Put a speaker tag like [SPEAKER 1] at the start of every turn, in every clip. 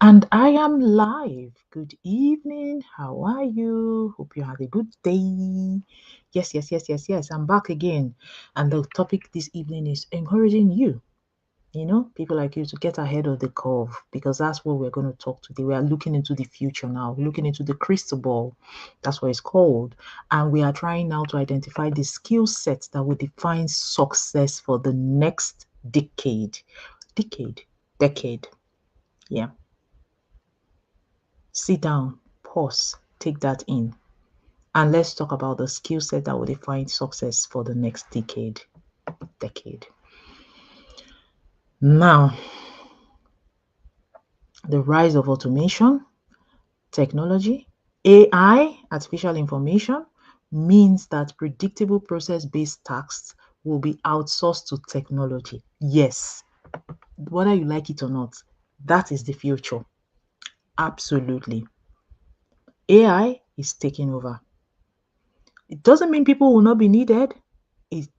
[SPEAKER 1] And I am live. Good evening. How are you? Hope you had a good day. Yes. I'm back again. And the topic this evening is encouraging you, people like you to get ahead of the curve because that's what we're going to talk today. We are looking into the future now, looking into the crystal ball. That's what it's called. And we are trying now to identify the skill sets that will define success for the next decade. Decade. Yeah. Sit down, pause, take that in, and let's talk about the skill set that will define success for the next decade. Now, the rise of automation, technology, AI, artificial information, means that predictable process-based tasks will be outsourced to technology. Yes, whether you like it or not, that is the future. Absolutely. AI is taking over. It doesn't mean people will not be needed.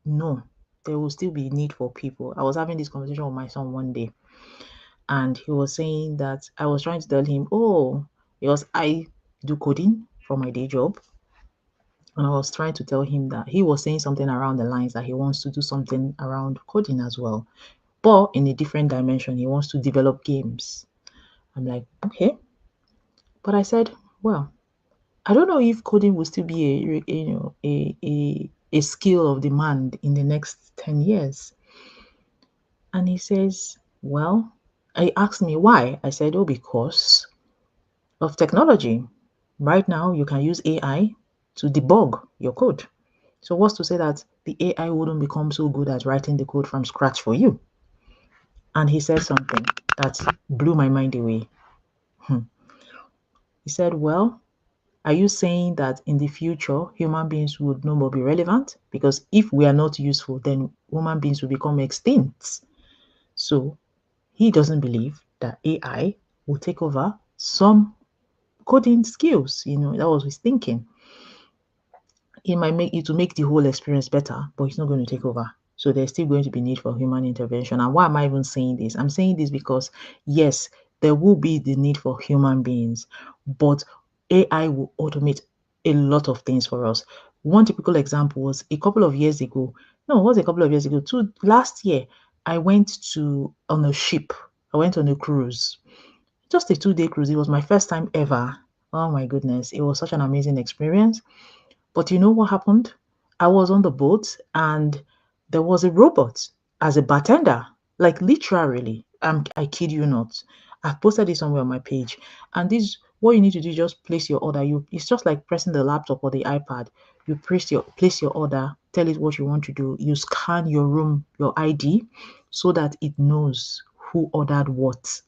[SPEAKER 1] No, there will still be need for people. I was having this conversation with my son one day, and he was saying that I was trying to tell him, oh, because I do coding for my day job. And I was trying to tell him that he was saying something around the lines that he wants to do something around coding as well, but in a different dimension. He wants to develop games. I'm like, okay. But I said, well, I don't know if coding will still be a skill of demand in the next 10 years. And he says, well, he asked me why. I said, oh, because of technology. Right now, you can use AI to debug your code. So what's to say that the AI wouldn't become so good at writing the code from scratch for you? And he said something that blew my mind away. He said, well, are you saying that in the future, human beings would no more be relevant? Because if we are not useful, then human beings will become extinct. So he doesn't believe that AI will take over some coding skills. That was his thinking. It might make the whole experience better, but it's not going to take over. So there's still going to be need for human intervention. And why am I even saying this? I'm saying this because yes, there will be the need for human beings, but AI will automate a lot of things for us. One typical example was a couple of years ago. No, it was a couple of years ago. Last year, I went on a ship. I went on a cruise. Just a 2-day cruise. It was my first time ever. Oh my goodness. It was such an amazing experience. But you know what happened? I was on the boat and there was a robot as a bartender, like literally. I kid you not. I've posted it somewhere on my page. And this, what you need to do is just place your order. It's just like pressing the laptop or the iPad. You place your order, tell it what you want to do. You scan your ID, so that it knows who ordered what.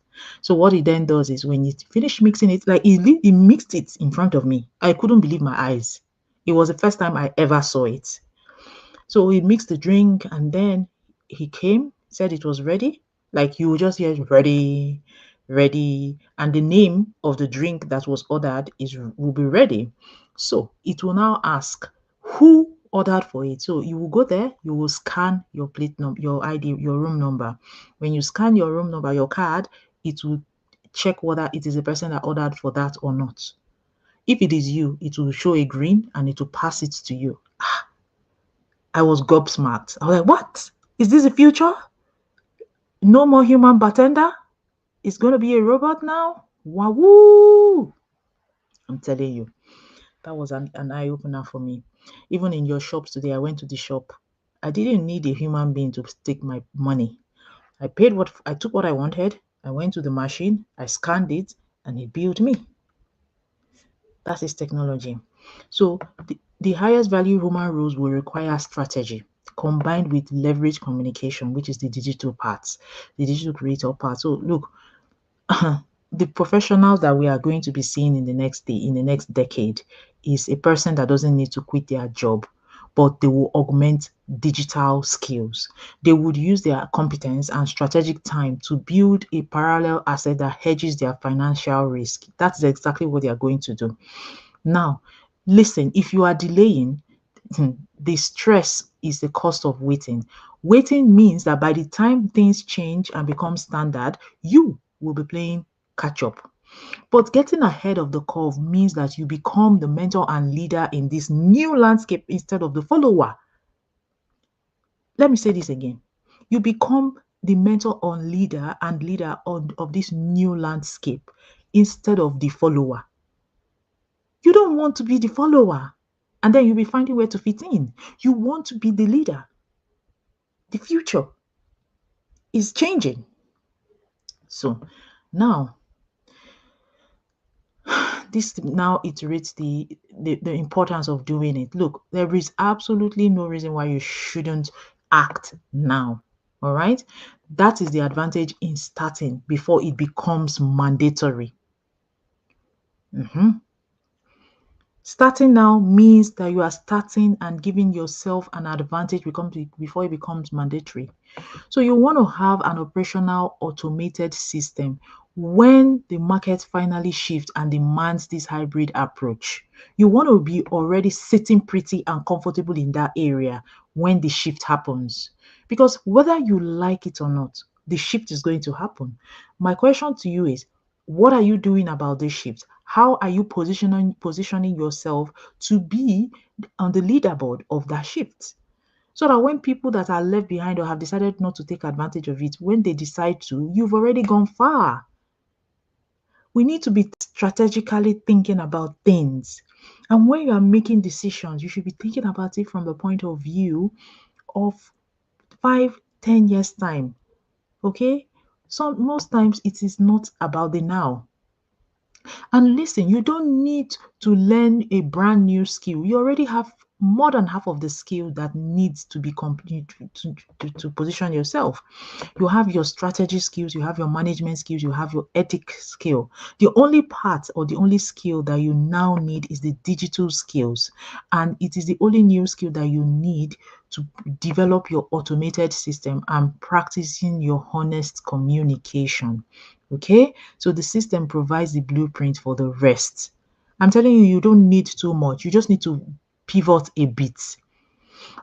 [SPEAKER 1] So what it then does is when it finished mixing it, like it mixed it in front of me. I couldn't believe my eyes. It was the first time I ever saw it. So he mixed the drink and then he came, said it was ready. Like you will just hear ready, ready, and the name of the drink that was ordered will be ready. So it will now ask who ordered for it. So you will go there, you will scan your plate number, your ID, your room number. When you scan your room number, your card, it will check whether it is a person that ordered for that or not. If it is you, it will show a green and it will pass it to you. I was gobsmacked. I was like, what? Is this the future? No more human bartender? It's going to be a robot now? Wow! I'm telling you, that was an eye opener for me. Even in your shops today, I went to the shop. I didn't need a human being to take my money. I took what I wanted. I went to the machine, I scanned it, and it billed me. That is technology. So the highest value human roles will require strategy combined with leverage communication, which is the digital part, the digital creator part. So look, the professionals that we are going to be seeing in the next decade is a person that doesn't need to quit their job, but they will augment digital skills. They would use their competence and strategic time to build a parallel asset that hedges their financial risk. That's exactly what they are going to do. Now, listen, if you are delaying, the stress is the cost of waiting. Waiting means that by the time things change and become standard, you will be playing catch up. But getting ahead of the curve means that you become the mentor and leader in this new landscape instead of the follower. Let me say this again. You become the mentor and leader of this new landscape instead of the follower. You don't want to be the follower and then you'll be finding where to fit in. You want to be the leader. The future is changing. So now this now iterates the importance of doing it. Look, there is absolutely no reason why you shouldn't act now. All right. That is the advantage in starting before it becomes mandatory. Mhm. Starting now means that you are starting and giving yourself an advantage before it becomes mandatory. So you want to have an operational automated system when the market finally shifts and demands this hybrid approach. You want to be already sitting pretty and comfortable in that area when the shift happens. Because whether you like it or not, the shift is going to happen. My question to you is, what are you doing about this shift? How are you positioning yourself to be on the leaderboard of that shift? So that when people that are left behind or have decided not to take advantage of it, when they decide to, you've already gone far. We need to be strategically thinking about things. And when you are making decisions, you should be thinking about it from the point of view of 5, 10 years time. Okay? So most times it is not about the now. And listen, you don't need to learn a brand new skill. You already have more than half of the skill that needs to be complete to position yourself. You have your strategy skills, you have your management skills, you have your ethic skill. The only part or the only skill that you now need is the digital skills. And it is the only new skill that you need to develop your automated system and practicing your honest communication. Okay, so the system provides the blueprint for the rest. I'm telling you, you don't need too much, you just need to pivot a bit.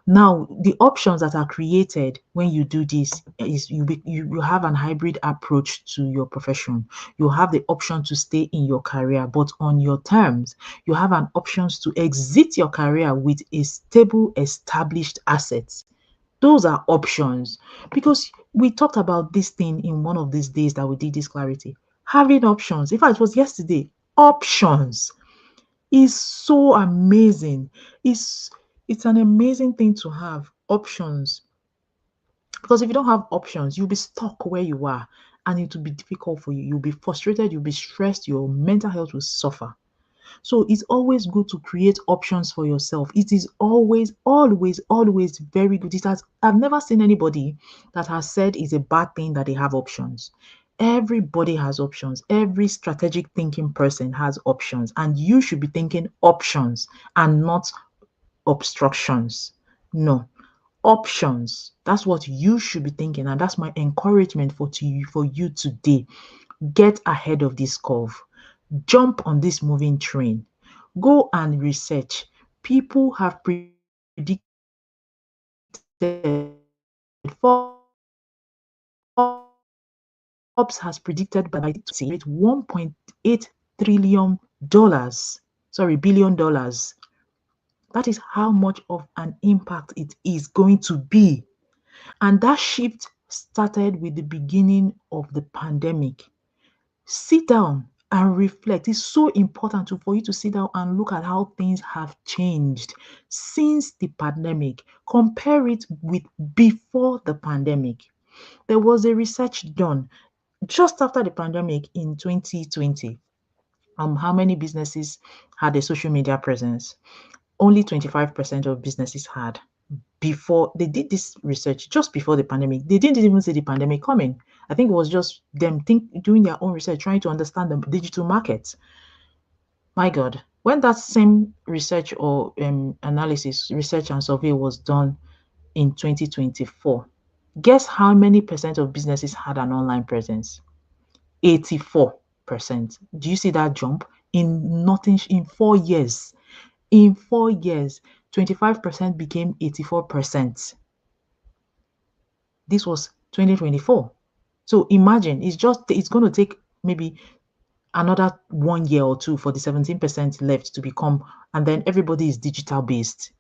[SPEAKER 1] Now, the options that are created when you do this is you have an hybrid approach to your profession. You have the option to stay in your career, but on your terms. You have an options to exit your career with a stable, established assets. Those are options because we talked about this thing in one of these days that we did this clarity. Having options. In fact, it was yesterday. Options is so amazing. It's it's an amazing thing to have options because if you don't have options, you'll be stuck where you are and it will be difficult for you. You'll be frustrated, you'll be stressed, your mental health will suffer. So it's always good to create options for yourself. It is always very good. I've never seen anybody that has said it's a bad thing that they have options. Everybody has options. Every strategic thinking person has options, and you should be thinking options and not obstructions. No, options. That's what you should be thinking, and that's my encouragement for you today. Get ahead of this curve. Jump on this moving train. Go and research. People have predicted, Forbes has predicted by 2020 $1.8 trillion. Sorry, billion dollars. That is how much of an impact it is going to be. And that shift started with the beginning of the pandemic. Sit down and reflect. It's so important for you to sit down and look at how things have changed since the pandemic. Compare it with before the pandemic. There was a research done just after the pandemic in 2020. How many businesses had a social media presence? Only 25% of businesses had. Before they did this research, just before the pandemic, they didn't even see the pandemic coming. I think it was just them doing their own research, trying to understand the digital market. My God, when that same research or analysis, research and survey was done in 2024, guess how many percent of businesses had an online presence? 84%. Do you see that jump? In 4 years. In 4 years, 25% became 84%. This was 2024. So imagine it's going to take maybe another 1 year or two for the 17% left to become, and then everybody is digital based.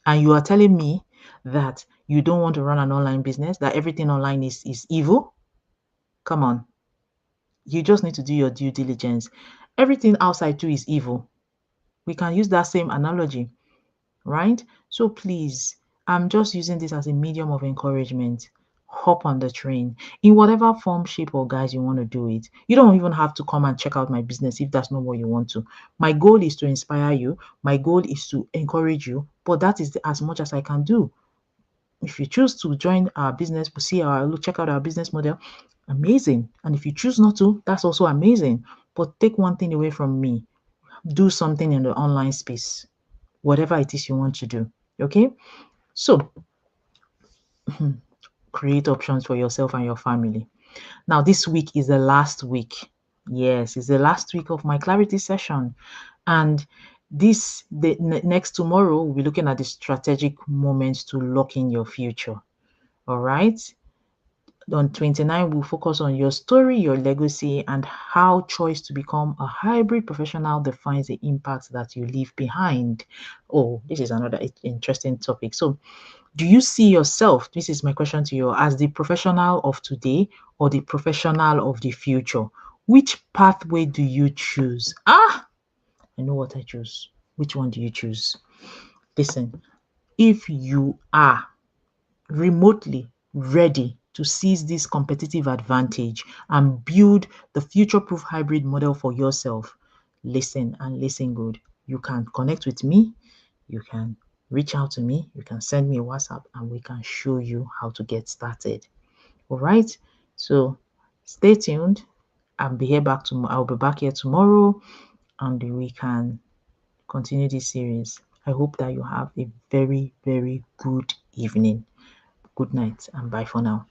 [SPEAKER 1] And you are telling me that you don't want to run an online business, that everything online is evil? Come on. You just need to do your due diligence. Everything outside too is evil. We can use that same analogy, right? So please, I'm just using this as a medium of encouragement. Hop on the train in whatever form, shape, or guise you want to do it. You don't even have to come and check out my business if that's not what you want to. My goal is to inspire you, my goal is to encourage you, but that is as much as I can do. If you choose to join our business, see our look, check out our business model, amazing. And if you choose not to, that's also amazing. But take one thing away from me: do something in the online space, whatever it is you want to do. Okay? So create options for yourself and your family. Now, this week is the last week. Yes, it's the last week of my clarity session. And the next tomorrow, we'll be looking at the strategic moments to lock in your future. All right. On 29, we'll focus on your story, your legacy, and how choice to become a hybrid professional defines the impact that you leave behind. Oh, this is another interesting topic. So, do you see yourself, this is my question to you, as the professional of today or the professional of the future? Which pathway do you choose? Ah, I know what I choose. Which one do you choose? Listen, if you are remotely ready to seize this competitive advantage and build the future proof hybrid model for yourself, listen and listen good. You can connect with me, you can reach out to me, you can send me a WhatsApp, and we can show you how to get started. All right. So stay tuned. I'll be back here tomorrow, and we can continue this series. I hope that you have a very, very good evening. Good night and bye for now.